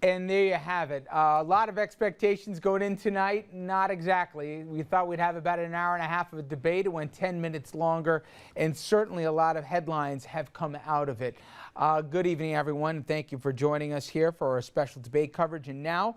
And there you have it. A lot of expectations going in tonight. Not exactly. We thought we'd have about an hour and a half of a debate. It went 10 minutes longer, and certainly a lot of headlines have come out of it. Good evening, everyone. Thank you for joining us here for our special debate coverage. And now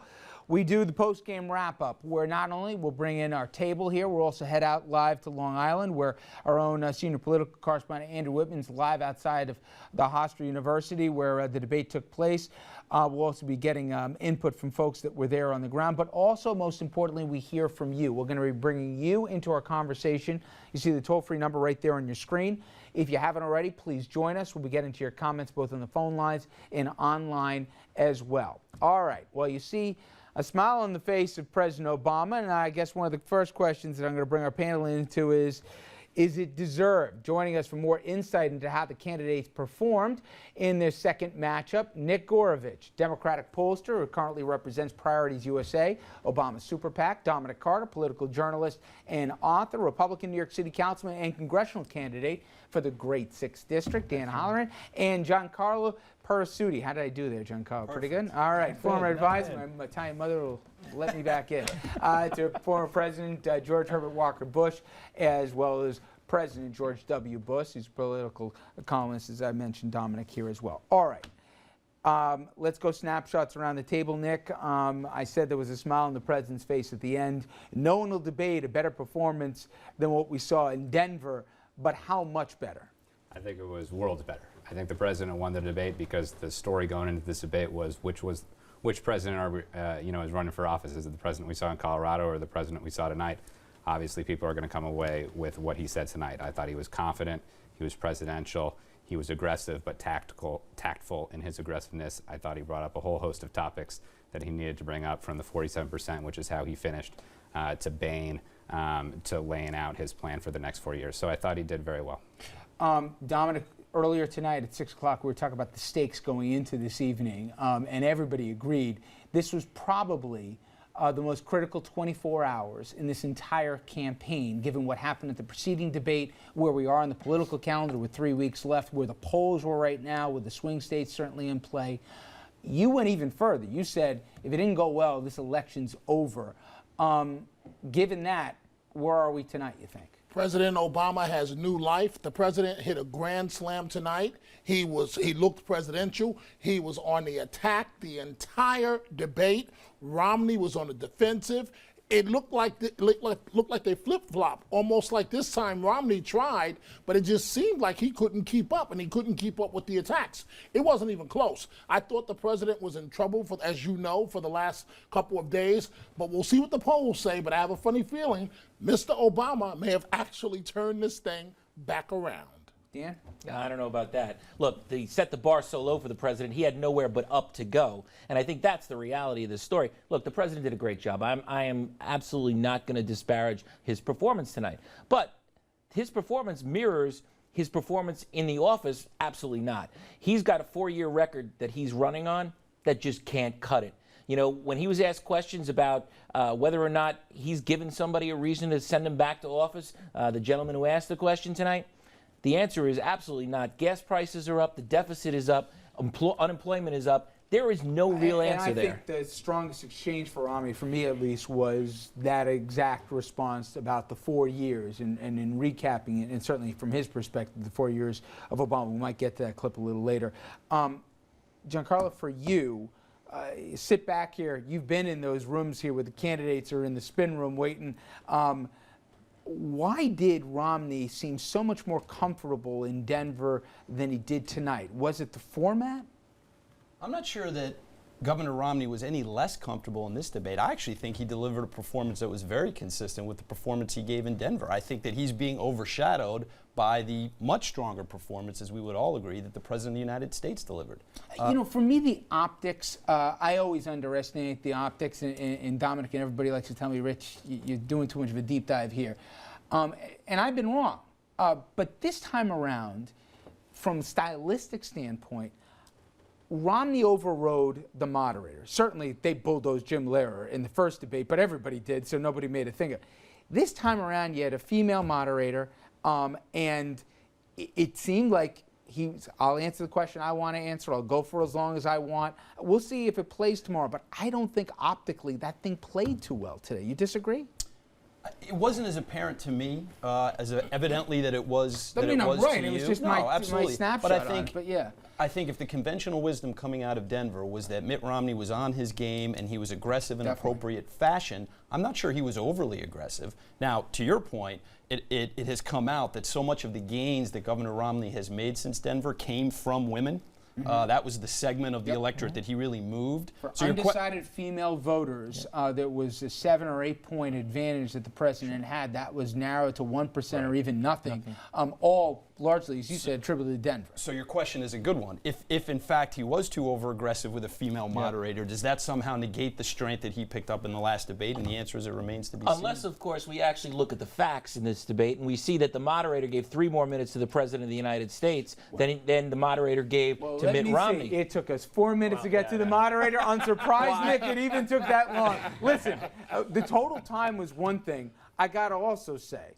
we do the post-game wrap-up, where not only we'll bring in our table here, we'll also head out live to Long Island, where our own senior political correspondent Andrew Whitman's live outside of the Hofstra University, where the debate took place. We'll also be getting input from folks that were there on the ground, but also, most importantly, we hear from you. We're going to be bringing you into our conversation. You see the toll-free number right there on your screen. If you haven't already, please join us. We'll be getting to your comments both on the phone lines and online as well. All right. Well, you see a smile on the face of President Obama, and I guess one of the first questions that I'm going to bring our panel into is it deserved? Joining us for more insight into how the candidates performed in their second matchup, Nick Gorovich, Democratic pollster who currently represents Priorities USA, Obama's super PAC, Dominic Carter, political journalist and author, Republican New York City councilman and congressional candidate for the Great 6th District, Dan Holleran, and Giancarlo Persutti. How did I do there, Giancarlo? Pretty good? All right. Former advisor, my Italian mother will let me back in. To former President George Herbert Walker Bush, as well as President George W. Bush, who's a political columnist, as I mentioned, Dominic here as well. All right. Let's go snapshots around the table, Nick. I said there was a smile on the president's face at the end. No one will debate a better performance than what we saw in Denver, but how much better? I think it was worlds better. I think the president won the debate because the story going into this debate was which president is running for office. Is it the president we saw in Colorado or the president we saw tonight? Obviously, people are going to come away with what he said tonight. I thought he was confident, he was presidential, he was aggressive but tactful in his aggressiveness. I thought he brought up a whole host of topics that he needed to bring up, from the 47%, which is how he finished, to Bain, to laying out his plan for the next 4 years. So I thought he did very well. Dominic, earlier tonight at 6 o'clock, we were talking about the stakes going into this evening, and everybody agreed this was probably the most critical 24 hours in this entire campaign, given what happened at the preceding debate, where we are on the political calendar with 3 weeks left, where the polls were right now, with the swing states certainly in play. You went even further. You said, if it didn't go well, this election's over. Given that, where are we tonight, you think? President Obama has new life. The president hit a grand slam tonight. He looked presidential. He was on the attack the entire debate. Romney was on the defensive. It looked like they flip-flopped, almost like this time Romney tried, but it just seemed like he couldn't keep up, and he couldn't keep up with the attacks. It wasn't even close. I thought the president was in trouble, as you know, for the last couple of days, but we'll see what the polls say. But I have a funny feeling Mr. Obama may have actually turned this thing back around. Dan? I don't know about that. Look, they set the bar so low for the president, he had nowhere but up to go. And I think that's the reality of this story. Look, the president did a great job. I am absolutely not going to disparage his performance tonight. But his performance mirrors his performance in the office. Absolutely not. He's got a 4-year record that he's running on that just can't cut it. You know, when he was asked questions about whether or not he's given somebody a reason to send him back to office, the gentleman who asked the question tonight, the answer is absolutely not. Gas prices are up. The deficit is up. Unemployment is up. There is no real answer there. I think the strongest exchange for Romney, for me at least, was that exact response about the 4 years and in recapping it, and certainly from his perspective, the 4 years of Obama. We might get to that clip a little later. Giancarlo, for you, sit back here. You've been in those rooms here where the candidates are in the spin room waiting. Why did Romney seem so much more comfortable in Denver than he did tonight? Was it the format? I'm not sure that Governor Romney was any less comfortable in this debate. I actually think he delivered a performance that was very consistent with the performance he gave in Denver. I think that he's being overshadowed by the much stronger performance, as we would all agree, that the President of the United States delivered. You know, for me, the optics, I always underestimate the optics, and Dominic and everybody likes to tell me, Rich, you're doing too much of a deep dive here. And I've been wrong. But this time around, from a stylistic standpoint, Romney overrode the moderator. Certainly, they bulldozed Jim Lehrer in the first debate, but everybody did, so nobody made a thing of it. This time around, you had a female moderator, and it seemed like I'll answer the question I want to answer. I'll go for as long as I want. We'll see if it plays tomorrow, but I don't think optically that thing played too well today. You disagree? It wasn't as apparent to me evidently that it was. I mean, I'm right. To it was you. just no, my absolutely. snapshot. But I think, but yeah. I think if the conventional wisdom coming out of Denver was that Mitt Romney was on his game and he was aggressive in appropriate fashion, I'm not sure he was overly aggressive. Now, to your point, it has come out that so much of the gains that Governor Romney has made since Denver came from women. That was the segment of the electorate that he really moved. For so undecided female voters, there was a 7 or 8 point advantage that the president had. That was narrowed to 1% or even nothing. All largely, as you said, attributed to Denver. So your question is a good one. If in fact he was too over-aggressive with a female moderator, does that somehow negate the strength that he picked up in the last debate? And the answer is it remains to be seen. Unless, of course, we actually look at the facts in this debate and we see that the moderator gave 3 more minutes to the President of the United States than the moderator gave to Mitt Romney. It took us 4 minutes to get to the moderator. I'm surprised, Nick, it even took that long. Listen, the total time was one thing. I got to also say,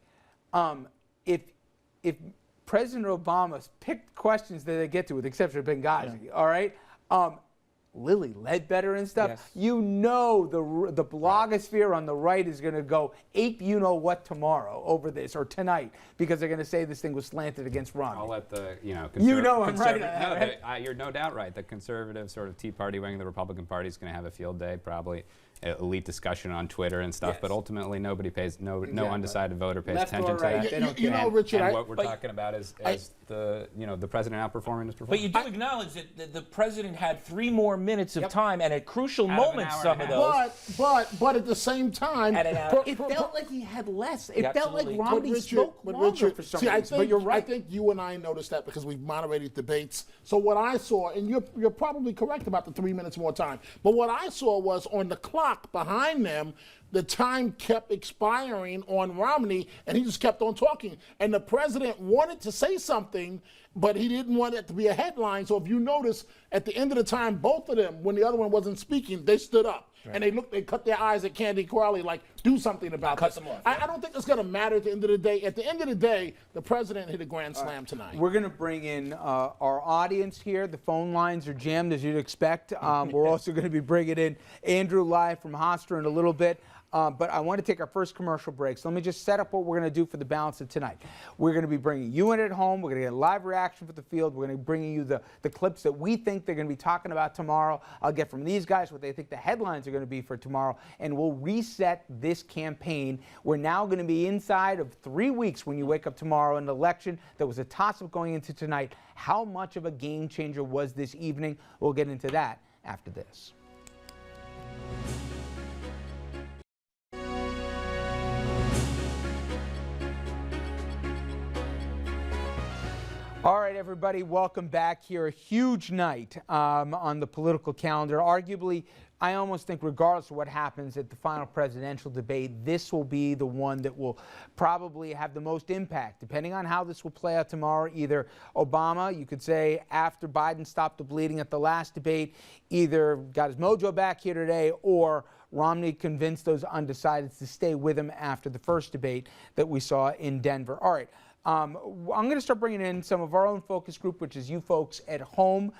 if President Obama picked questions that they get to, with the exception of Benghazi, all right? Lily Ledbetter and stuff, you know the blogosphere on the right is going to go ape you-know-what tomorrow over this, or tonight, because they're going to say this thing was slanted against Romney. I'll let the, I'm right. You're no doubt right. The conservative sort of Tea Party wing of the Republican Party is going to have a field day, probably elite discussion on Twitter and stuff, but ultimately nobody pays, no undecided voter pays Left attention or to right, that. they don't You care. know, Richard, And what we're talking about is the president outperforming his performance. But you do acknowledge that the president had 3 more minutes of time, and at crucial moments, some of those. But at the same time, It felt like he had less. It felt like Romney spoke longer for some reason. But you're right. I think you and I noticed that because we've moderated debates. So what I saw, and you're probably correct about the 3 minutes more time, but what I saw was on the clock behind them, the time kept expiring on Romney, and he just kept on talking. And the president wanted to say something, but he didn't want it to be a headline. So if you notice, at the end of the time, both of them, when the other one wasn't speaking, they stood up. And they cut their eyes at Candy Crowley, like, do something about this. Them off, I don't think it's going to matter at the end of the day. At the end of the day, the president hit a grand slam tonight. We're going to bring in our audience here. The phone lines are jammed, as you'd expect. We're also going to be bringing in Andrew live from Hofstra in a little bit. But I want to take our first commercial break. So let me just set up what we're going to do for the balance of tonight. We're going to be bringing you in at home. We're going to get a live reaction for the field. We're going to be bringing you the clips that we think they're going to be talking about tomorrow. I'll get from these guys what they think the headlines are going to be for tomorrow. And we'll reset this campaign. We're now going to be inside of 3 weeks when you wake up tomorrow, an election that was a toss-up going into tonight. How much of a game changer was this evening? We'll get into that after this. All right, everybody, welcome back here. A huge night on the political calendar. Arguably, I almost think regardless of what happens at the final presidential debate, this will be the one that will probably have the most impact, depending on how this will play out tomorrow. Either Obama, you could say, after Biden stopped the bleeding at the last debate, either got his mojo back here today, or Romney convinced those undecideds to stay with him after the first debate that we saw in Denver. All right. I'm going to start bringing in some of our own focus group, which is you folks at home.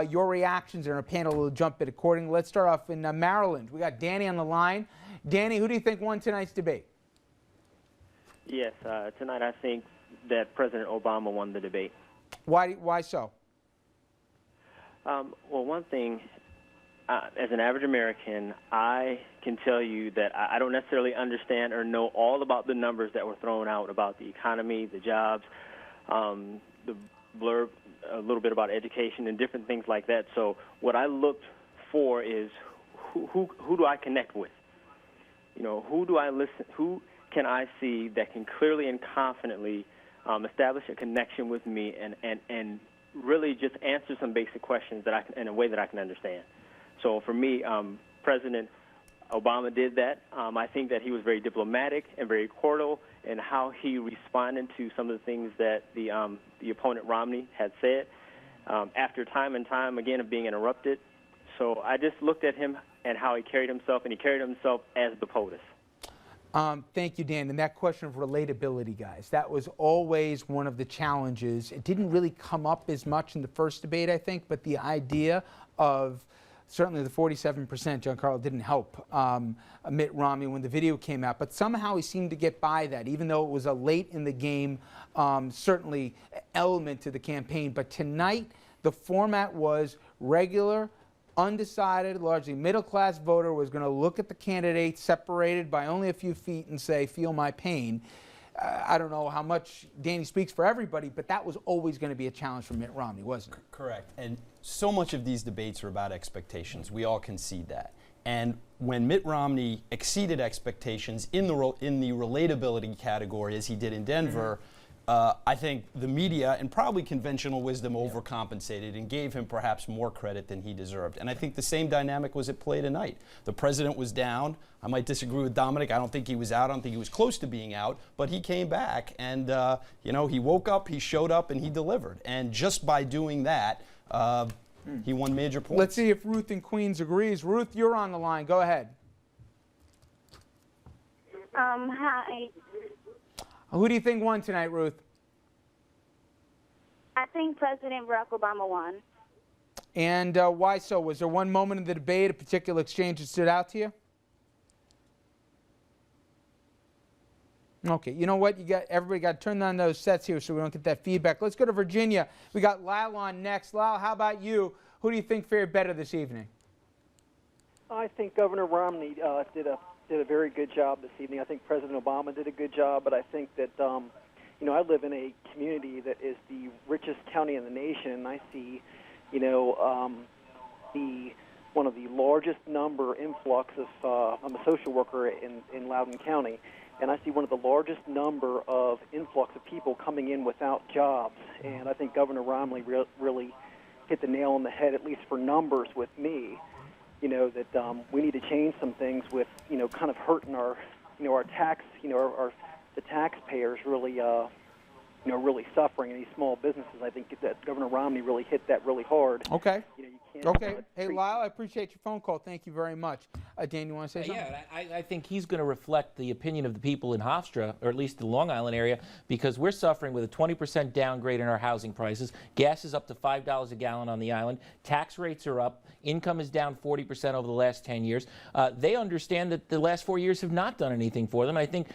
Your reactions, and our panel will jump in accordingly. Let's start off in Maryland. We got Danny on the line. Danny, who do you think won tonight's debate? Yes, tonight I think that President Obama won the debate. Why so? Well, one thing, as an average American, I can tell you that I don't necessarily understand or know all about the numbers that were thrown out about the economy, the jobs, the blurb, a little bit about education and different things like that. So what I looked for is who do I connect with? You know, who do I listen? Who can I see that can clearly and confidently establish a connection with me and really just answer some basic questions that I can, in a way that I can understand. So for me, President Obama did that. I think that he was very diplomatic and very cordial in how he responded to some of the things that the opponent Romney had said after time and time again of being interrupted. So I just looked at him and how he carried himself, and he carried himself as the POTUS. Thank you, Dan. And that question of relatability, guys, that was always one of the challenges. It didn't really come up as much in the first debate, I think, but the idea of certainly the 47%, Giancarlo, didn't help Mitt Romney when the video came out. But somehow he seemed to get by that, even though it was a late in the game, certainly element to the campaign. But tonight, the format was regular, undecided, largely middle-class voter was going to look at the candidate separated by only a few feet and say, feel my pain. I don't know how much Danny speaks for everybody, but that was always going to be a challenge for Mitt Romney, wasn't it? Correct. And so much of these debates are about expectations. We all concede that. And when Mitt Romney exceeded expectations in the relatability category, as he did in Denver, I think the media and probably conventional wisdom overcompensated and gave him perhaps more credit than he deserved. And I think the same dynamic was at play tonight. The president was down. I might disagree with Dominic. I don't think he was out. I don't think he was close to being out. But he came back and, he woke up, he showed up, and he delivered. And just by doing that, he won major points. Let's see if Ruth in Queens agrees. Ruth, you're on the line. Go ahead. Hi. Who do you think won tonight, Ruth? I think President Barack Obama won. And why so? Was there one moment in the debate, a particular exchange that stood out to you? Okay, you know what? Everybody got to turn on those sets here so we don't get that feedback. Let's go to Virginia. We got Lyle on next. Lyle, how about you? Who do you think fared better this evening? I think Governor Romney did a very good job this evening. I think President Obama did a good job, but I think that I live in a community that is the richest county in the nation, and I see, one of the largest number influx of. I'm a social worker in Loudoun County, and I see one of the largest number of influx of people coming in without jobs, and I think Governor Romney really hit the nail on the head, at least for numbers with me. That we need to change some things with, kind of hurting our tax, the taxpayers really, really suffering in these small businesses. I think that Governor Romney really hit that really hard. Okay. You can't, Okay. Hey, Lyle, I appreciate your phone call. Thank you very much. Dan, you want to say something? Yeah, I think he's going to reflect the opinion of the people in Hofstra, or at least the Long Island area, because we're suffering with a 20% downgrade in our housing prices. Gas is up to $5 a gallon on the island. Tax rates are up. Income is down 40% over the last 10 years. They understand that the last 4 years have not done anything for them. I think,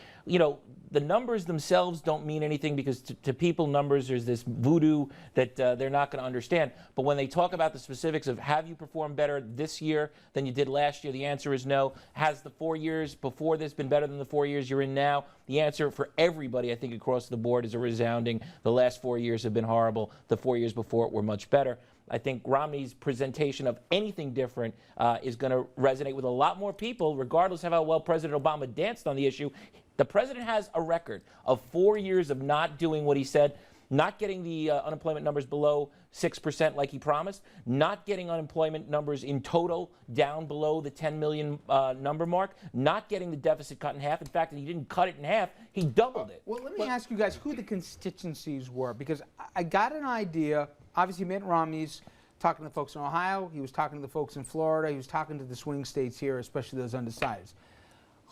the numbers themselves don't mean anything because to people, numbers, there's this voodoo that they're not going to understand. But when they talk about the specifics of have you performed better this year than you did last year, the answer is no. Has the 4 years before this been better than the 4 years you're in now? The answer for everybody, I think, across the board is a resounding, the last 4 years have been horrible. The 4 years before it were much better. I think Romney's presentation of anything different is going to resonate with a lot more people, regardless of how well President Obama danced on the issue. The president has a record of 4 years of not doing what he said, not getting the unemployment numbers below 6% like he promised, not getting unemployment numbers in total down below the 10 million number mark, not getting the deficit cut in half. In fact, he didn't cut it in half, he doubled it. Well, let me ask you guys who the constituencies were, because I got an idea. Obviously, Mitt Romney's talking to the folks in Ohio. He was talking to the folks in Florida. He was talking to the swing states here, especially those undecideds.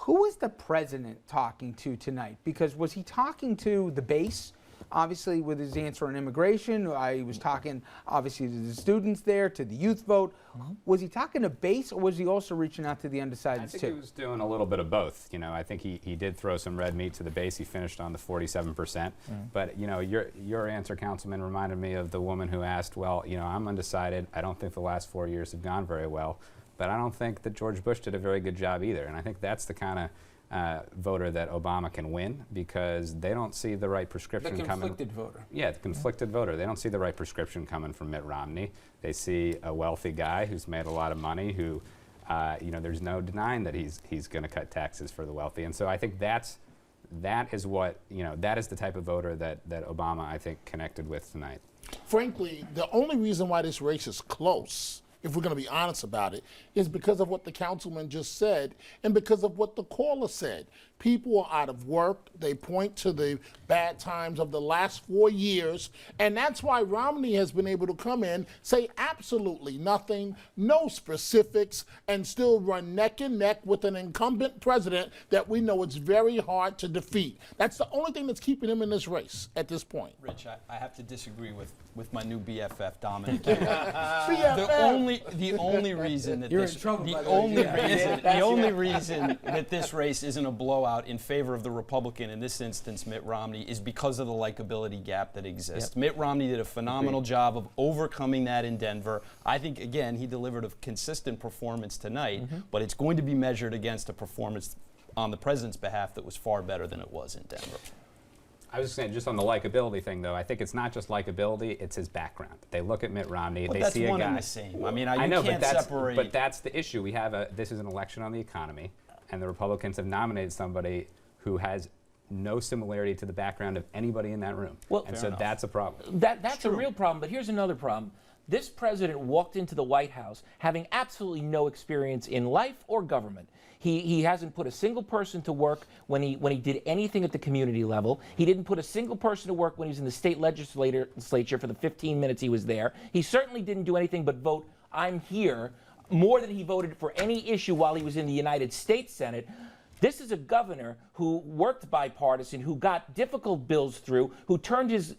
Who was the president talking to tonight? Because was he talking to the base, obviously with his answer on immigration? He was talking, obviously, to the students there, to the youth vote. Was he talking to base, or was he also reaching out to the undecideds, I think too? he was doing a little bit of both. I think he did throw some red meat to the base. He finished on the 47%. But, your answer, Councilman, reminded me of the woman who asked, well, I'm undecided. I don't think the last 4 years have gone very well. But I don't think that George Bush did a very good job either. And I think that's the kind of voter that Obama can win, because they don't see the right prescription coming. The conflicted voter. Yeah, the conflicted voter. They don't see the right prescription coming from Mitt Romney. They see a wealthy guy who's made a lot of money, who, there's no denying that he's going to cut taxes for the wealthy. And so I think that is what, that is the type of voter that Obama, I think, connected with tonight. Frankly, the only reason why this race is close, if we're going to be honest about it, is because of what the councilman just said and because of what the caller said. People are out of work. They point to the bad times of the last 4 years, and that's why Romney has been able to come in, say absolutely nothing, no specifics, and still run neck and neck with an incumbent president that we know it's very hard to defeat. That's the only thing that's keeping him in this race at this point. Rich, I have to disagree with my new BFF, Dominic. BFF. The only reason that You're this in trouble, the by the way. only Yeah. reason the only reason that this race isn't a blowout in favor of the Republican, in this instance Mitt Romney, is because of the likability gap that exists. Mitt Romney did a phenomenal job of overcoming that in Denver. I think, again, he delivered a consistent performance tonight, but it's going to be measured against a performance on the president's behalf that was far better than it was in Denver. I was saying, just on the likability thing, though, I think it's not just likability; it's his background. They look at Mitt Romney, But they that's see a one guy. and the same. I mean, I know, can't separate. but that's the issue. We have this is an election on the economy, and the Republicans have nominated somebody who has no similarity to the background of anybody in that room. Well, and so enough. that's a problem. That's a real problem, but here's another problem. This president walked into the White House having absolutely no experience in life or government. He hasn't put a single person to work when he did anything at the community level. He didn't put a single person to work when he was in the state legislature for the 15 minutes he was there. He certainly didn't do anything but vote, "I'm here," more than he voted for any issue while he was in the United States Senate. This is a governor who worked bipartisan, who got difficult bills through, who turned his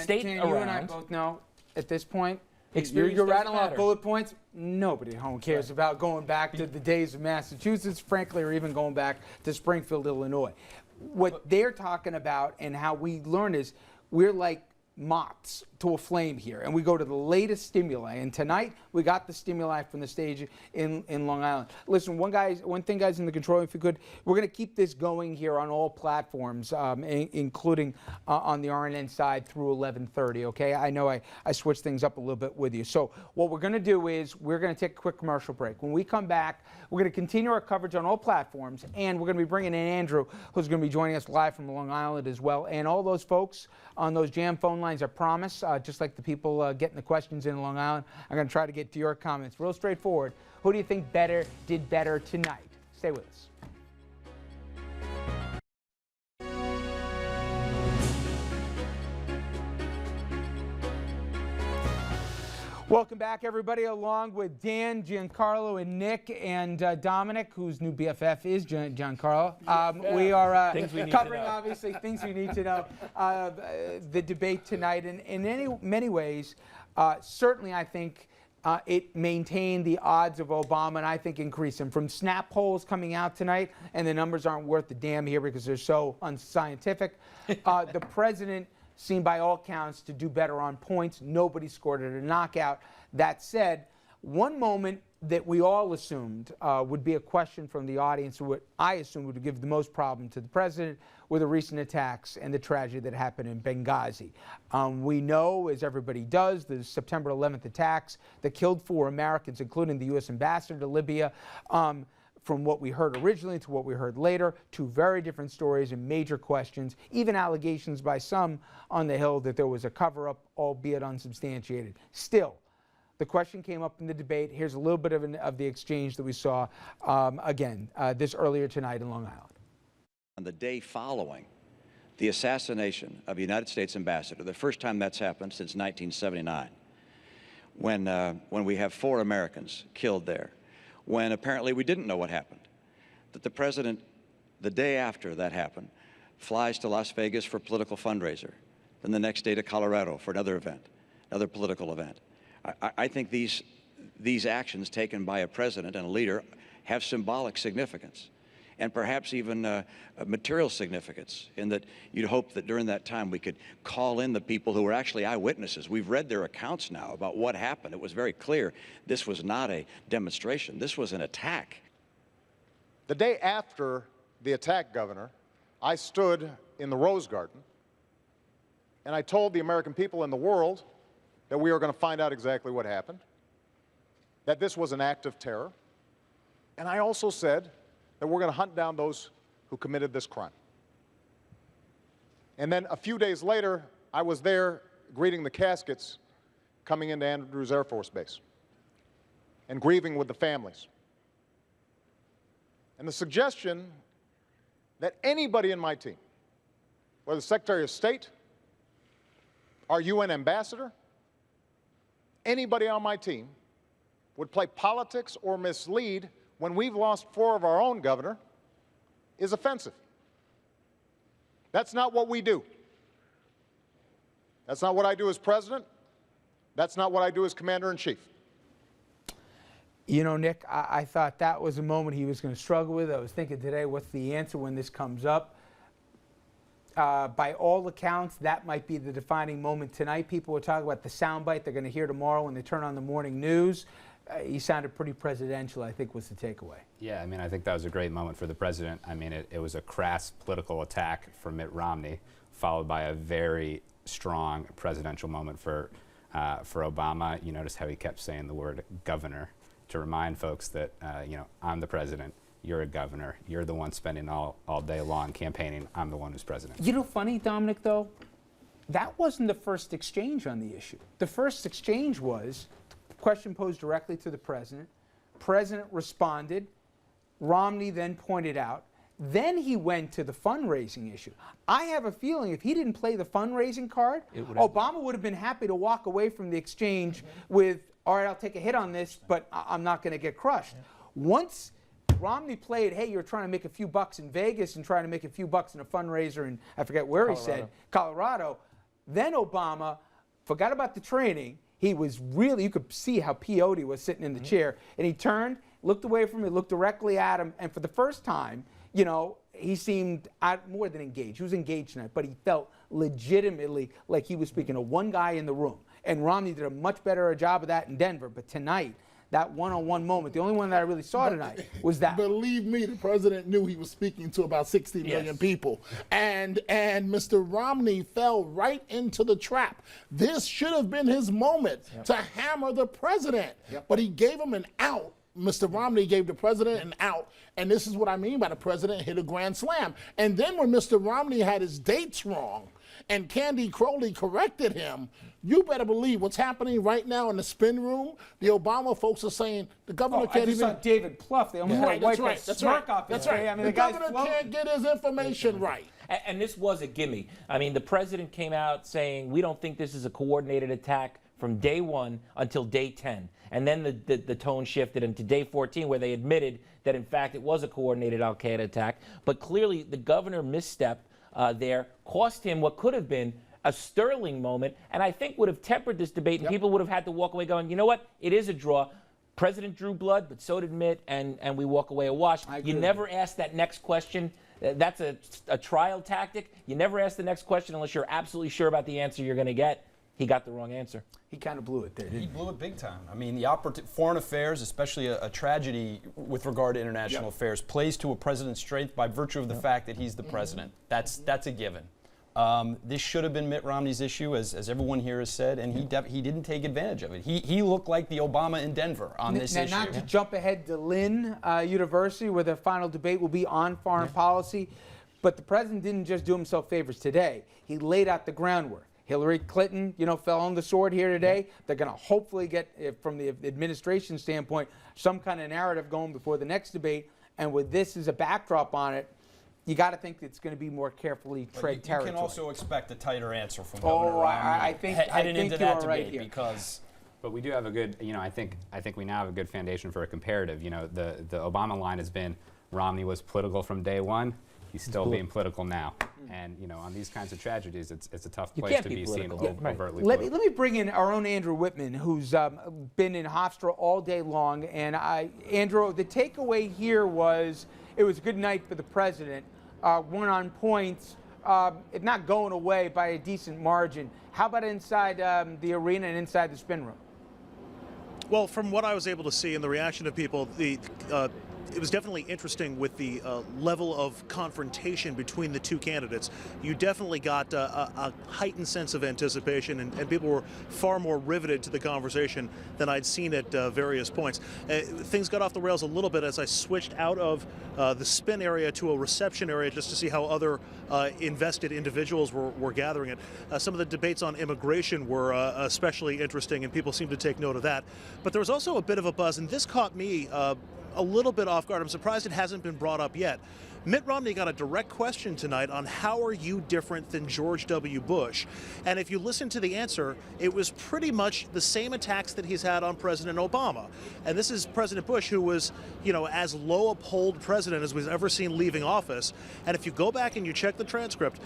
state Dan, around. you and I both know at this point, Experience you're doesn't rattling off matter. bullet points. Nobody at home cares about going back to the days of Massachusetts, frankly, or even going back to Springfield, Illinois. What they're talking about and how we learn is we're like moths to a flame here, and we go to the latest stimuli. And tonight we got the stimuli from the stage in Long Island. Listen, one thing, guys, in the control room, if you could, we're going to keep this going here on all platforms, including on the RNN side through 11:30. Okay, I know I switched things up a little bit with you. So what we're going to do is we're going to take a quick commercial break. When we come back, we're going to continue our coverage on all platforms, and we're going to be bringing in Andrew, who's going to be joining us live from Long Island as well. And all those folks on those jam phone lines, I promise, just like the people getting the questions in Long Island, I'm going to try to get to your comments. Real straightforward. Who do you think did better tonight? Stay with us. Welcome back, everybody, along with Dan, Giancarlo, and Nick, and Dominic, whose new BFF is Giancarlo. We are Things we need covering, to know. obviously, things we need to know. The debate tonight, and in many ways, certainly I think it maintained the odds of Obama, and I think increased them. From snap polls coming out tonight, and the numbers aren't worth the damn here because they're so unscientific, the president seemed by all counts to do better on points. Nobody scored it a knockout. That said, one moment that we all assumed would be a question from the audience, what I assumed would give the most problem to the president, were the recent attacks and the tragedy that happened in Benghazi. We know, as everybody does, the September 11th attacks that killed 4 Americans, including the U.S. ambassador to Libya. From what we heard originally to what we heard later, 2 very different stories and major questions, even allegations by some on the Hill that there was a cover-up, albeit unsubstantiated. Still, the question came up in the debate. Here's a little bit of the exchange that we saw, this earlier tonight in Long Island. On the day following the assassination of a United States ambassador, the first time that's happened since 1979, when we have 4 Americans killed there, when apparently we didn't know what happened, that the president, the day after that happened, flies to Las Vegas for a political fundraiser, then the next day to Colorado for another event, another political event. I think these actions taken by a president and a leader have symbolic significance, and perhaps even material significance, in that you'd hope that during that time we could call in the people who were actually eyewitnesses. We've read their accounts now about what happened. It was very clear this was not a demonstration. This was an attack. The day after the attack, Governor, I stood in the Rose Garden and I told the American people and the world that we were going to find out exactly what happened, that this was an act of terror, and I also said that we're going to hunt down those who committed this crime. And then a few days later, I was there greeting the caskets coming into Andrews Air Force Base and grieving with the families. And the suggestion that anybody in my team, whether Secretary of State, our UN ambassador, anybody on my team would play politics or mislead when we've lost 4 of our own, Governor, is offensive. That's not what we do. That's not what I do as president. That's not what I do as commander-in-chief. You know, Nick, I thought that was a moment he was going to struggle with. I was thinking today, what's the answer when this comes up? By all accounts, that might be the defining moment tonight. People were talking about the soundbite they're going to hear tomorrow when they turn on the morning news. He sounded pretty presidential, I think, was the takeaway. Yeah, I mean, I think that was a great moment for the president. I mean, it was a crass political attack from Mitt Romney, followed by a very strong presidential moment for Obama. You notice how he kept saying the word governor to remind folks that, you know, I'm the president, you're a governor, you're the one spending all day long campaigning, I'm the one who's president. You know, funny, Dominic, though, that wasn't the first exchange on the issue. The first exchange was question posed directly to the president. President responded. Romney then pointed out. Then he went to the fundraising issue. I have a feeling if he didn't play the fundraising card, Obama would have been happy to walk away from the exchange with, all right, I'll take a hit on this, but I'm not going to get crushed. Once Romney played, hey, you're trying to make a few bucks in Vegas and trying to make a few bucks in a fundraiser in, I forget where he said, Colorado, then Obama forgot about the training. He was really, you could see how Peyote was sitting in the chair. And he turned, looked away from him, looked directly at him. And for the first time, you know, he seemed more than engaged. He was engaged tonight, but he felt legitimately like he was speaking to one guy in the room. And Romney did a much better job of that in Denver. But tonight, that one-on-one moment, the only one that I really saw tonight was that. Believe me, the president knew he was speaking to about 60 million people. And Mr. Romney fell right into the trap. This should have been his moment to hammer the president. But he gave him an out. Mr. Romney gave the president an out. And this is what I mean by the president hit a grand slam. And then when Mr. Romney had his dates wrong and Candy Crowley corrected him, you better believe what's happening right now in the spin room. The Obama folks are saying the governor can't I just saw David Plouffe. They almost had to wipe that smirk off his face. I mean, the governor can't get his information right. And this was a gimme. I mean, the president came out saying, we don't think this is a coordinated attack from day 1 until day 10. And then the tone shifted into day 14 where they admitted that, in fact, it was a coordinated al-Qaeda attack. But clearly the governor misstep there cost him what could have been a sterling moment, and I think would have tempered this debate, and people would have had to walk away going, you know what, it is a draw. President drew blood, but so did Mitt, and we walk away a wash. You never ask that next question. That's a trial tactic. You never ask the next question unless you're absolutely sure about the answer you're going to get. He got the wrong answer. He kind of blew it there, didn't he? He blew it big time. I mean, the foreign affairs, especially a tragedy with regard to international affairs, plays to a president's strength by virtue of the fact that he's the president. That's a given. This should have been Mitt Romney's issue, as everyone here has said, and he didn't take advantage of it. He looked like the Obama in Denver on this issue. Not to jump ahead to Lynn University, where the final debate will be on foreign policy, but the president didn't just do himself favors today. He laid out the groundwork. Hillary Clinton, you know, fell on the sword here today. They're going to hopefully get, from the administration standpoint, some kind of narrative going before the next debate. And with this as a backdrop on it, you got to think it's going to be more carefully tread territory. You can also expect a tighter answer from Governor Romney I think into that debate right here. because. But we do have a good, you know, I think we now have a good foundation for a comparative. You know, the Obama line has been Romney was political from day 1. He's still being political now. And, you know, on these kinds of tragedies, it's a tough place to be seen overtly Let political. me bring in our own Andrew Whitman, who's been in Hofstra all day long. And Andrew, the takeaway here was it was a good night for the president. Won on points, if not going away by a decent margin. How about inside the arena and inside the spin room? Well, from what I was able to see and the reaction of people, it was definitely interesting with the level of confrontation between the two candidates. You definitely got a heightened sense of anticipation, and people were far more riveted to the conversation than I'd seen at various points. Things got off the rails a little bit as I switched out of the spin area to a reception area just to see how other invested individuals were gathering it. Some of the debates on immigration were especially interesting, and people seemed to take note of that. But there was also a bit of a buzz, and this caught me a little bit off guard. I'm surprised it hasn't been brought up yet. Mitt Romney got a direct question tonight on how are you different than George W. Bush? And if you listen to the answer, it was pretty much the same attacks that he's had on President Obama. And this is President Bush, who was, as low a polled president as we've ever seen leaving office. And if you go back and you check the transcript,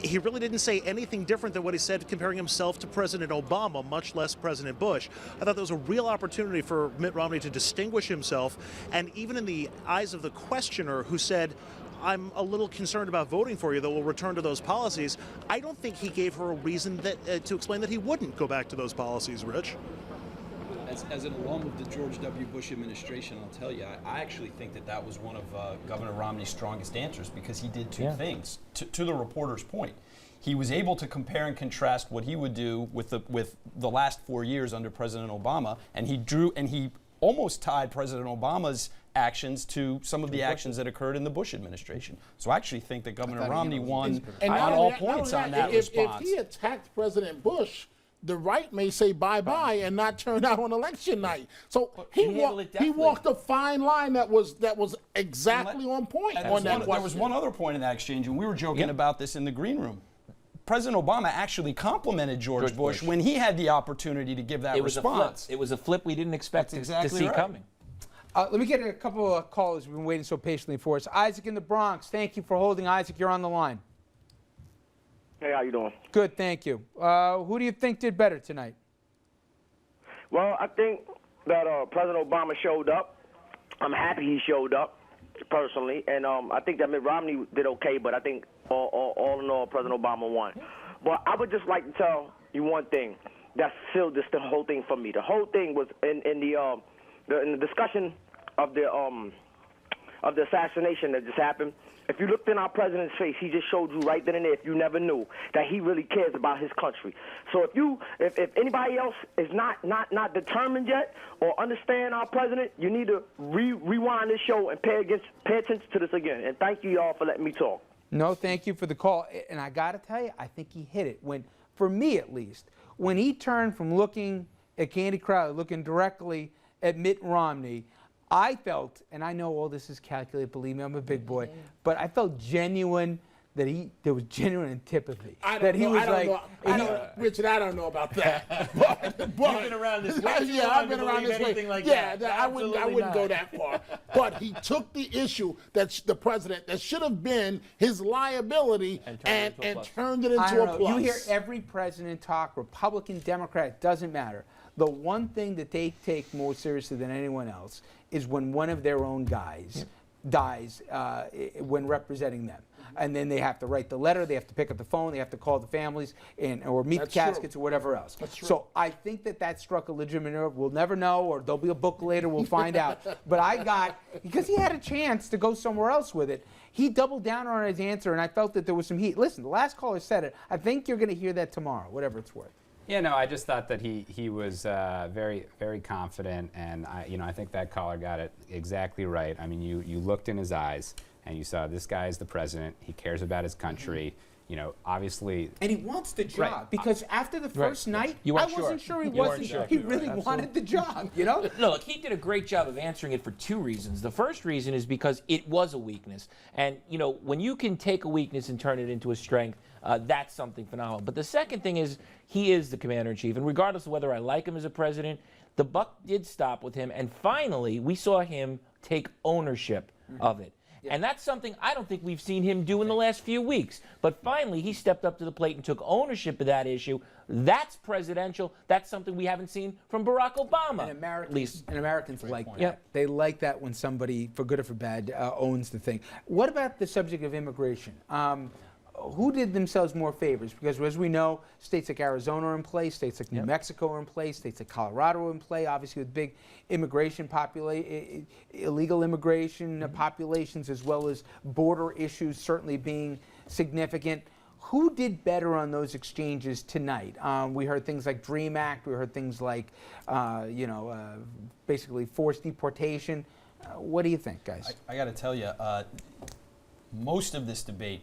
he really didn't say anything different than what he said comparing himself to President Obama, much less President Bush. I thought there was a real opportunity for Mitt Romney to distinguish himself, and even in the eyes of the questioner who said, I'm a little concerned about voting for you, that we'll return to those policies, I don't think he gave her a reason that, to explain that he wouldn't go back to those policies, Rich. As an alum of the George W. Bush administration, I'll tell you, I actually think that was one of Governor Romney's strongest answers, because he did two things. To the reporter's point, he was able to compare and contrast what he would do with the last 4 years under President Obama, and he almost tied President Obama's actions to some of the actions that occurred in the Bush administration. So I actually think that Governor Romney won on all points on that response. If he attacked President Bush, the right may say bye-bye and not turn out on election night. So he walked a fine line that was exactly on point on that question. There was one other point in that exchange, and we were joking about this in the green room. President Obama actually complimented George Bush when he had the opportunity to give that response. It was a flip we didn't expect to see coming. Let me get a couple of callers who've been waiting so patiently for us. Isaac in the Bronx, thank you for holding. Isaac, you're on the line. Hey, how you doing? Good, thank you. Who do you think did better tonight? Well, I think that President Obama showed up. I'm happy he showed up, personally, and I think that Mitt Romney did okay, but I think all in all, President Obama won. But I would just like to tell you one thing that sealed this the whole thing for me. The whole thing was in the discussion of the assassination that just happened. If you looked in our president's face, he just showed you right then and there, if you never knew, that he really cares about his country. So if anybody else is not determined yet or understand our president, you need to rewind this show and pay attention to this again. And thank you, y'all, for letting me talk. No, thank you for the call. And I got to tell you, I think he hit it. For me at least, when he turned from looking at Candy Crowley, looking directly at Mitt Romney, I felt, and I know all this is calculated, believe me, I'm a big boy, but I felt genuine, there was genuine antipathy. Richard, I don't know about that. You've been around this way. Yeah, I've been around this way. Like yeah, that. I wouldn't go that far. But he took the issue that the president, that should have been his liability, and turned it into a plus. You hear every president talk, Republican, Democrat, it doesn't matter. The one thing that they take more seriously than anyone else is when one of their own guys dies when representing them. And then they have to write the letter, they have to pick up the phone, they have to call the families or meet the caskets or whatever else. That's true. So I think that struck a legitimate nerve. We'll never know, or there'll be a book later, we'll find out. But because he had a chance to go somewhere else with it, he doubled down on his answer, and I felt that there was some heat. Listen, the last caller said it. I think you're going to hear that tomorrow, whatever it's worth. Yeah, no, I just thought that he was very, very confident, and I think that caller got it exactly right. I mean, you looked in his eyes, and you saw this guy is the president. He cares about his country. Obviously. And he wants the job because after the first night, I wasn't sure he wasn't. He really wanted the job. Look, he did a great job of answering it for two reasons. The first reason is because it was a weakness, and when you can take a weakness and turn it into a strength, that's something phenomenal. But the second thing is he is the commander-in-chief, and regardless of whether I like him as a president, the buck did stop with him, and finally we saw him take ownership of it. Yeah. And that's something I don't think we've seen him do in the last few weeks. But finally, he stepped up to the plate and took ownership of that issue. That's presidential. That's something we haven't seen from Barack Obama. And Americans like that. Yeah. They like that when somebody, for good or for bad, owns the thing. What about the subject of immigration? Who did themselves more favors? Because as we know, states like Arizona are in play, states like New Mexico are in play, states like Colorado are in play, obviously with big immigration illegal immigration populations, as well as border issues certainly being significant. Who did better on those exchanges tonight? We heard things like DREAM Act, we heard things like, basically forced deportation. What do you think, guys? I got to tell you, most of this debate,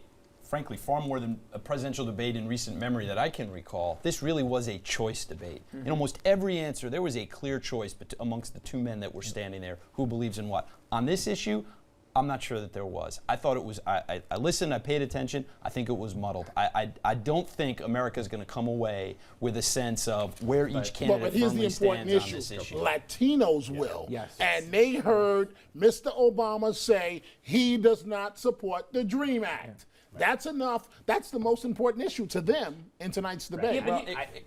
frankly, far more than a presidential debate in recent memory that I can recall, this really was a choice debate. In almost every answer, there was a clear choice amongst the two men that were standing there who believes in what. On this issue, I'm not sure that there was. I thought it was, I listened, I paid attention, I think it was muddled. I don't think America's going to come away with a sense of where each candidate But here's the firmly important stands on this issue. issue. Latinos will. Yes. And they heard Mr. Obama say he does not support the DREAM Act. That's enough. That's the most important issue to them in tonight's debate.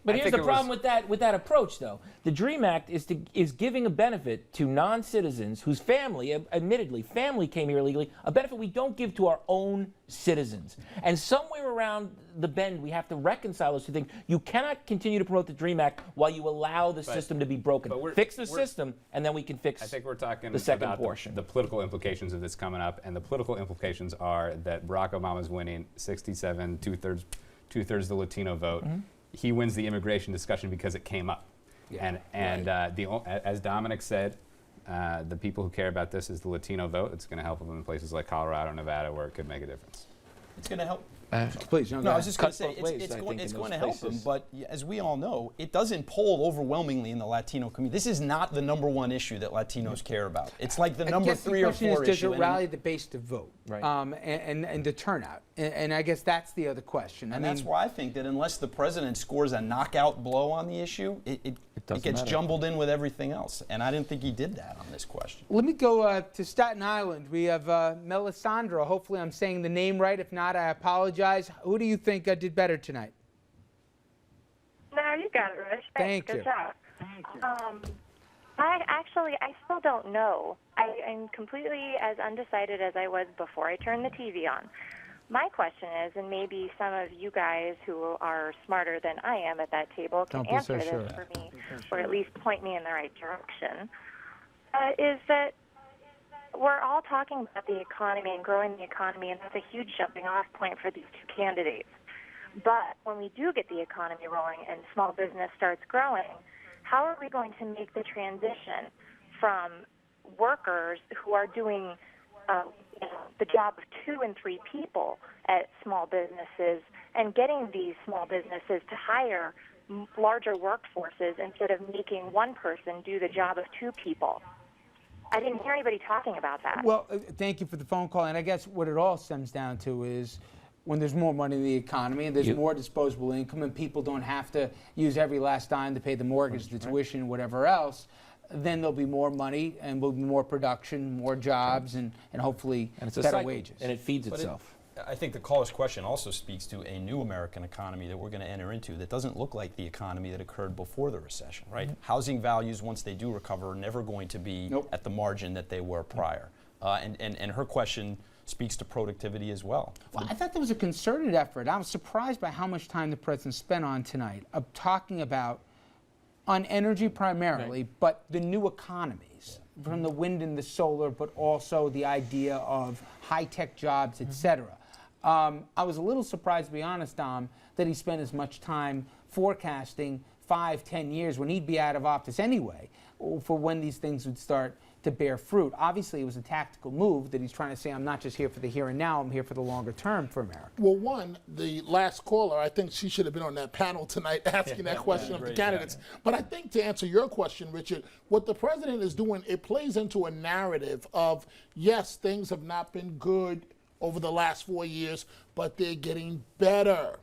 But here's the problem with that approach, though. The DREAM Act is giving a benefit to non-citizens whose family, admittedly, family came here illegally, a benefit we don't give to our own citizens. And somewhere around the bend, we have to reconcile those two things. You cannot continue to promote the DREAM Act while you allow the system to be broken. Fix the system, and then we can fix I think we're talking the second about portion. the political implications of this coming up, and the political implications are that Barack Obama's winning 67, two-thirds of the Latino vote. He wins the immigration discussion because it came up. As Dominic said, the people who care about this is the Latino vote. It's going to help them in places like Colorado, Nevada, where it could make a difference. It's going to help. Please, No, I was just going to say, it's going to help them, but as we all know, it doesn't poll overwhelmingly in the Latino community. This is not the #1 issue that Latinos care about. It's like the number 3 or 4 does issue. it rally the base to vote? Right. And the turnout? And I guess that's the other question. And that's why I think that unless the president scores a knockout blow on the issue, it gets jumbled in with everything else. And I didn't think he did that on this question. Let me go to Staten Island. We have Melisandre. Hopefully I'm saying the name right. If not, I apologize. Who do you think did better tonight? No, you got it, Rich. Thank Good you. job. I still don't know. I am completely as undecided as I was before I turned the TV on. My question is, and maybe some of you guys who are smarter than I am at that table can answer this for me, or at least point me in the right direction, is that we're all talking about the economy and growing the economy, and that's a huge jumping off point for these two candidates. But when we do get the economy rolling and small business starts growing, how are we going to make the transition from workers who are doing the job of 2 and 3 people at small businesses and getting these small businesses to hire larger workforces instead of making one person do the job of 2 people? I didn't hear anybody talking about that. Well, thank you for the phone call. And I guess what it all stems down to is when there's more money in the economy and there's more disposable income and people don't have to use every last dime to pay the mortgage, the tuition, whatever else, then there'll be more money and will be more production, more jobs, and hopefully better wages. And it feeds itself. I think the caller's question also speaks to a new American economy that we're going to enter into that doesn't look like the economy that occurred before the recession, right? Housing values, once they do recover, are never going to be at the margin that they were prior. And her question speaks to productivity as well. Well, I thought there was a concerted effort. I was surprised by how much time the president spent on tonight of talking about, on energy primarily, but the new economies, from the wind and the solar, but also the idea of high-tech jobs, et cetera. I was a little surprised, to be honest, Dom, that he spent as much time forecasting 5-10 years when he'd be out of office anyway, for when these things would start to bear fruit. Obviously, it was a tactical move that he's trying to say, I'm not just here for the here and now, I'm here for the longer term for America. Well, one, the last caller, I think she should have been on that panel tonight asking that question of the candidates. But I think to answer your question, Richard, what the president is doing, it plays into a narrative of, yes, things have not been good over the last 4 years, but they're getting better.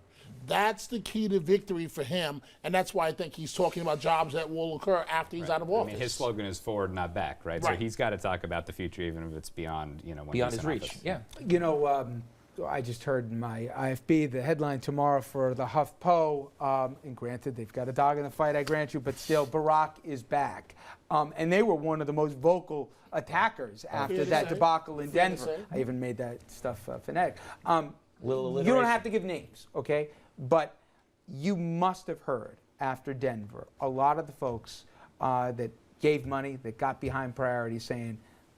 That's the key to victory for him, and that's why I think he's talking about jobs that will occur after he's out of office. I mean, his slogan is forward, not back, right? So he's got to talk about the future, even if it's beyond, when beyond he's his in reach. office. Yeah. You know, I just heard in my IFB the headline tomorrow for the HuffPo, and granted, they've got a dog in the fight, I grant you, but still, Barack is back. And they were one of the most vocal attackers after that debacle in Denver. I even made that stuff phonetic. You don't have to give names, okay? But you must have heard after Denver a lot of the folks that gave money, that got behind priorities saying,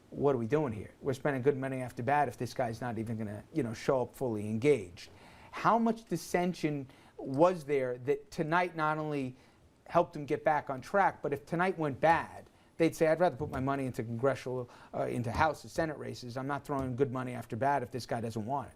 what are we doing here? We're spending good money after bad if this guy's not even going to show up fully engaged. How much dissension was there that tonight not only helped him get back on track, but if tonight went bad, they'd say, I'd rather put my money into congressional, into House or Senate races. I'm not throwing good money after bad if this guy doesn't want it.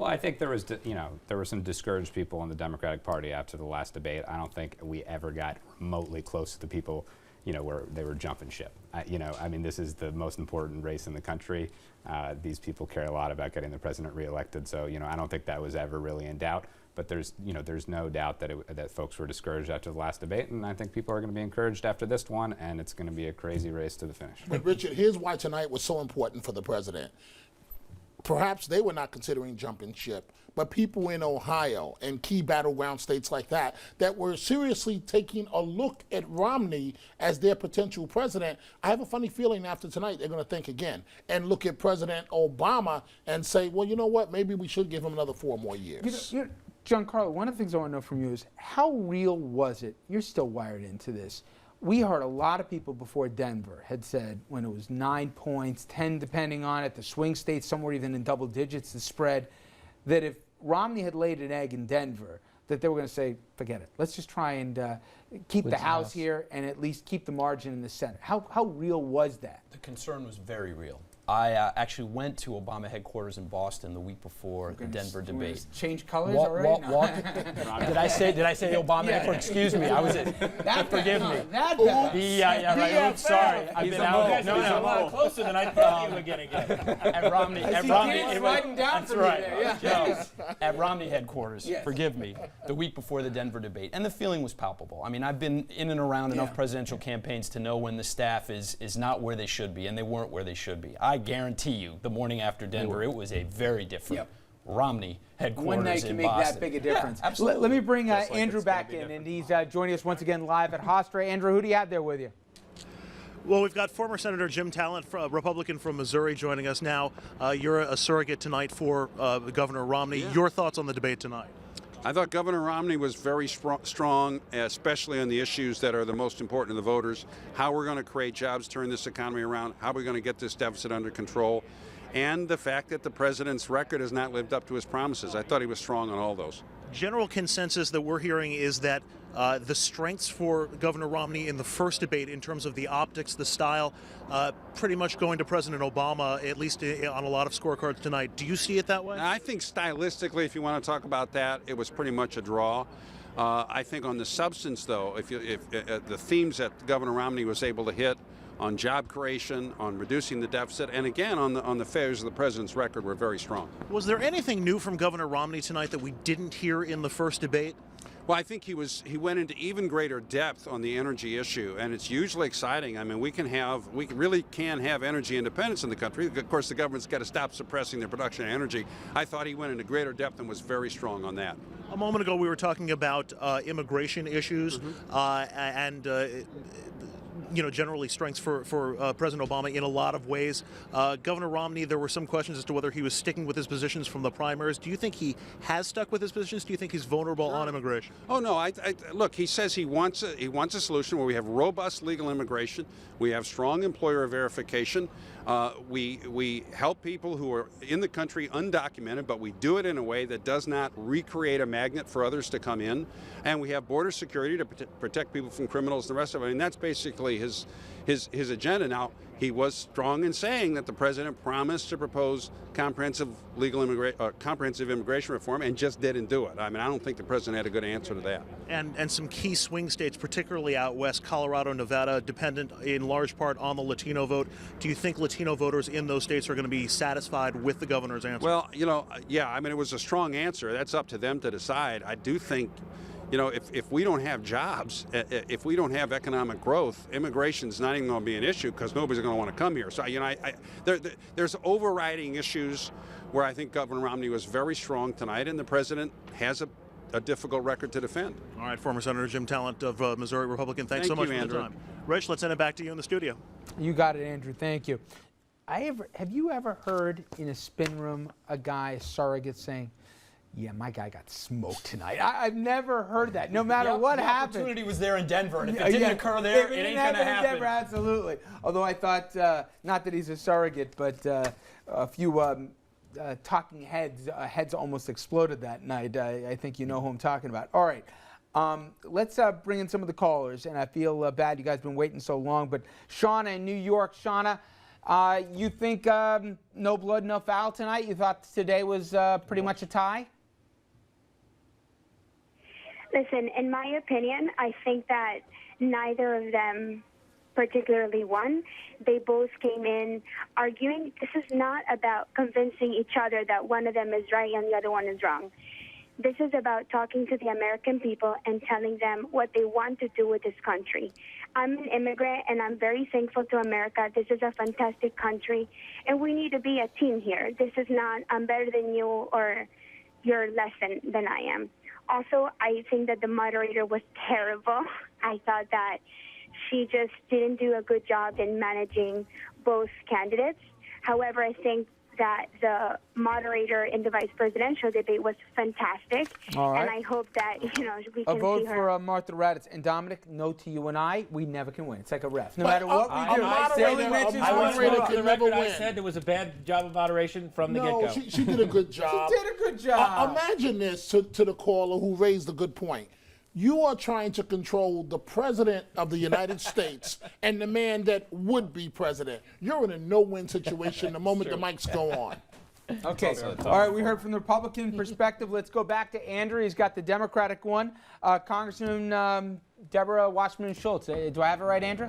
Well, I think there was, there were some discouraged people in the Democratic Party after the last debate. I don't think we ever got remotely close to the people, where they were jumping ship. I mean, this is the most important race in the country. These people care a lot about getting the president reelected. So, I don't think that was ever really in doubt. But there's no doubt that folks were discouraged after the last debate, and I think people are going to be encouraged after this one, and it's going to be a crazy race to the finish. But Richard, here's why tonight was so important for the president. Perhaps they were not considering jumping ship, but people in Ohio and key battleground states like that were seriously taking a look at Romney as their potential president. I have a funny feeling after tonight they're going to think again and look at President Obama and say, well, you know what, maybe we should give him another 4 more years. Giancarlo, one of the things I want to know from you is how real was it? You're still wired into this. We heard a lot of people before Denver had said when it was 9 points, 10 depending on it, the swing states somewhere even in double digits, the spread, that if Romney had laid an egg in Denver, that they were going to say, forget it. Let's just try and keep the House here and at least keep the margin in the Senate. How real was that? The concern was very real. I actually went to Obama headquarters in Boston the week before the Denver debate. Change colors already? Did I say Obama headquarters? Excuse me. I was at. Forgive me. Yeah, right. Oops, sorry. I've been out. No, a lot closer than I thought you were getting it. At Romney. Writing down That's for right. me there, At Romney headquarters. Yes. Forgive me. The week before the Denver debate, and the feeling was palpable. I mean, I've been in and around enough presidential campaigns to know when the staff is not where they should be, and they weren't where they should be. I guarantee you, the morning after Denver, it was a very different Romney headquarters One night can in make Boston. that big a difference. Yeah, absolutely. Let me bring Just like Andrew it's gonna back be in, different. and he's joining us once again live at Hofstra. Andrew, who do you have there with you? Well, we've got former Senator Jim Talent, Republican from Missouri, joining us now. You're a surrogate tonight for Governor Romney. Your thoughts on the debate tonight? I thought Governor Romney was very strong, especially on the issues that are the most important to the voters. How we're going to create jobs, turn this economy around, how we're going to get this deficit under control, and the fact that the president's record has not lived up to his promises. I thought he was strong on all those. General consensus that we're hearing is that the strengths for Governor Romney in the first debate in terms of the optics, the style, pretty much going to President Obama, at least on a lot of scorecards tonight. Do you see it that way? I think stylistically, if you want to talk about that, it was pretty much a draw. I think on the substance, though, if the themes that Governor Romney was able to hit on job creation, on reducing the deficit, and again on the failures of the president's record were very strong. Was there anything new from Governor Romney tonight that we didn't hear in the first debate? Well, I think he went into even greater depth on the energy issue, and it's hugely exciting. I mean, we really can have energy independence in the country. Of course, the government's got to stop suppressing their production of energy. I thought he went into greater depth and was very strong on that. A moment ago, we were talking about immigration issues and generally strengths for President Obama in a lot of ways. Governor Romney, there were some questions as to whether he was sticking with his positions from the primaries. Do you think he has stuck with his positions? Do you think he's vulnerable on immigration? Oh no! Look, he says he wants a solution where we have robust legal immigration, we have strong employer verification, we help people who are in the country undocumented, but we do it in a way that does not recreate a magnet for others to come in, and we have border security to protect people from criminals and the rest of it. I mean, that's basically his agenda. Now, he was strong in saying that the president promised to propose comprehensive immigration reform and just didn't do it. I mean, I don't think the president had a good answer to that. And some key swing states, particularly out west, Colorado, Nevada, dependent in large part on the Latino vote. Do you think Latino voters in those states are going to be satisfied with the governor's answer? Well, yeah, I mean, it was a strong answer. That's up to them to decide. I do think, if we don't have jobs, if we don't have economic growth, immigration's not even going to be an issue because nobody's going to want to come here. So, there's overriding issues where I think Governor Romney was very strong tonight, and the president has a difficult record to defend. All right, former Senator Jim Talent of Missouri Republican, thanks so much for the time. Rich, let's send it back to you in the studio. You got it, Andrew. Thank you. Have you ever heard in a spin room a surrogate saying, yeah, my guy got smoked tonight? I've never heard that, no matter what happened. The opportunity was there in Denver, and if it didn't occur there, it ain't going to happen. Denver, absolutely. Although I thought, not that he's a surrogate, but a few talking heads almost exploded that night. I think you know who I'm talking about. All right. Let's bring in some of the callers, and I feel bad you guys have been waiting so long, but Shauna in New York. Shauna, You think no blood, no foul tonight? You thought today was pretty much a tie? Listen, in my opinion, I think that neither of them particularly won. They both came in arguing. This is not about convincing each other that one of them is right and the other one is wrong. This is about talking to the American people and telling them what they want to do with this country. I'm an immigrant, and I'm very thankful to America. This is a fantastic country, and we need to be a team here. This is not, I'm better than you or you're less than I am. Also, I think that the moderator was terrible. I thought that she just didn't do a good job in managing both candidates. However, I think that the moderator in the vice presidential debate was fantastic. All right. And I hope that, we can see her. A vote for Martha Raddatz. And Dominic, no to you and I, we never can win. It's like a ref. No matter what we do. A moderator can never win. I said there was a bad job of moderation from the get-go. No, she did a good job. She did a good job. Imagine this to the caller who raised a good point. You are trying to control the president of the United States and the man that would be president. You're in a no-win situation the moment the mics go on. Okay. All right, we heard from the Republican perspective. Let's go back to Andrew. He's got the Democratic one. Congressman Deborah Wasserman-Schultz. Do I have it right, Andrew?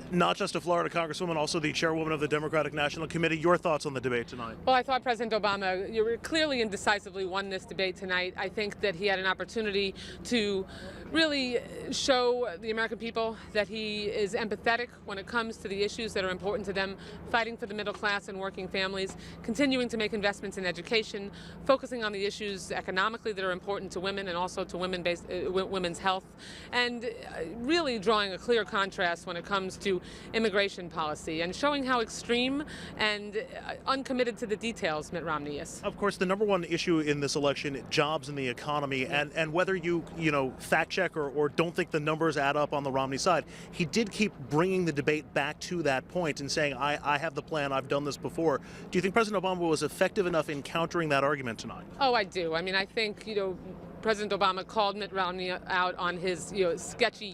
Not just a Florida Congresswoman, also the chairwoman of the Democratic National Committee. Your thoughts on the debate tonight? Well, I thought President Obama clearly and decisively won this debate tonight. I think that he had an opportunity to really show the American people that he is empathetic when it comes to the issues that are important to them, fighting for the middle class and working families, continuing to make investments in education, focusing on the issues economically that are important to women and also to women's health, and really drawing a clear contrast when it comes to immigration policy and showing how extreme and uncommitted to the details Mitt Romney is. Of course, the number one issue in this election, jobs and the economy, and whether you fact check or don't think the numbers add up on the Romney side, he did keep bringing the debate back to that point and saying, I have the plan, I've done this before. Do you think President Obama was effective enough in countering that argument tonight? Oh, I do. I mean, I think, President Obama called Mitt Romney out on his sketchy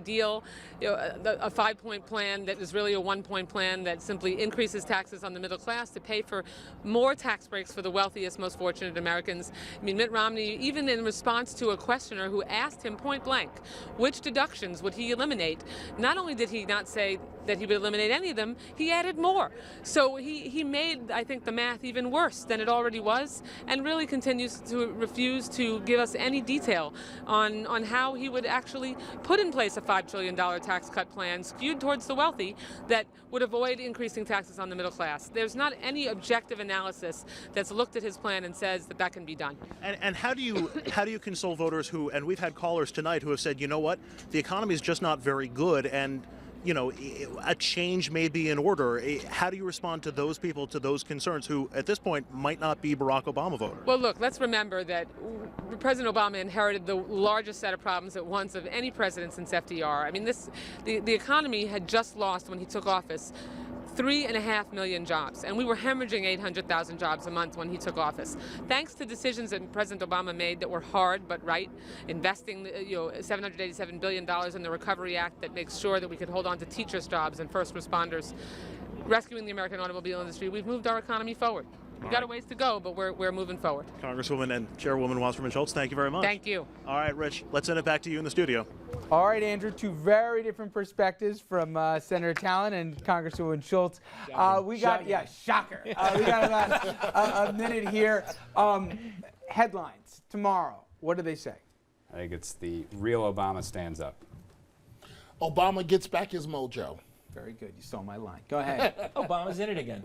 deal, a 5-point plan that is really a 1-point plan that simply increases taxes on the middle class to pay for more tax breaks for the wealthiest, most fortunate Americans. I mean, Mitt Romney, even in response to a questioner who asked him point blank which deductions would he eliminate, not only did he not say that he would eliminate any of them, he added more. So he made, I think, the math even worse than it already was, and really continues to refuse to give us any detail on how he would actually put in place a $5 trillion tax cut plan skewed towards the wealthy that would avoid increasing taxes on the middle class. There's not any objective analysis that's looked at his plan and says that can be done. And how do you console voters who, and we've had callers tonight who have said, you know what, the economy is just not very good, and a change may be in order. How do you respond to those people, to those concerns who, at this point, might not be Barack Obama voters? Well, look, let's remember that President Obama inherited the largest set of problems at once of any president since FDR. I mean, the economy had just lost, when he took office, 3.5 million jobs, and we were hemorrhaging 800,000 jobs a month when he took office. Thanks to decisions that President Obama made that were hard but right, investing $787 billion in the Recovery Act that makes sure that we could hold on to teachers' jobs and first responders, rescuing the American automobile industry, we've moved our economy forward. We've got a ways to go, but we're moving forward. Congresswoman and Chairwoman Wasserman-Schultz, thank you very much. Thank you. All right, Rich, let's send it back to you in the studio. All right, Andrew, two very different perspectives from Senator Talon and Congresswoman Schultz. We got, shocker. We got about a minute here. Headlines tomorrow. What do they say? I think it's the real Obama stands up. Obama gets back his mojo. Very good. You stole my line. Go ahead. Obama's in it again.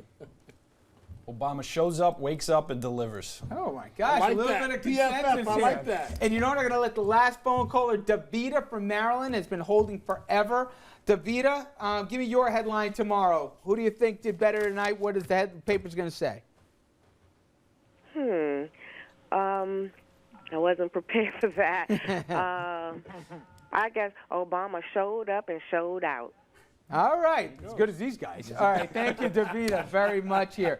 Obama shows up, wakes up, and delivers. Oh, my gosh. A little bit of consensus I here. like that. And you know what? I'm going to let the last phone caller, Davida from Maryland, has been holding forever. Davida, give me your headline tomorrow. Who do you think did better tonight? What is the paper's going to say? I wasn't prepared for that. I guess Obama showed up and showed out. All right, as good as these guys. All right, thank you, Davida, very much here.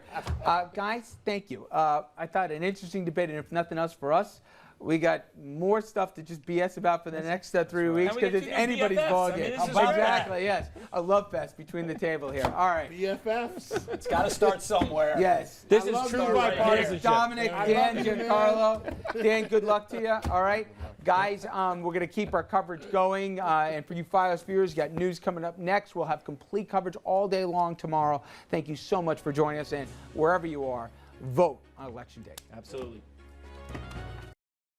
Guys, thank you. I thought an interesting debate, and if nothing else for us, we got more stuff to just BS about for the next 3 weeks because it's anybody's ball game. Exactly, yes. A love fest between the table here. All right. BFFs. It's got to start somewhere. Yes. This is true bipartisanship. Dominic, Dan, Giancarlo. Dan, good luck to you. All right. Guys, we're going to keep our coverage going. And for you Fios viewers, you got news coming up next. We'll have complete coverage all day long tomorrow. Thank you so much for joining us. And wherever you are, vote on Election Day. Absolutely.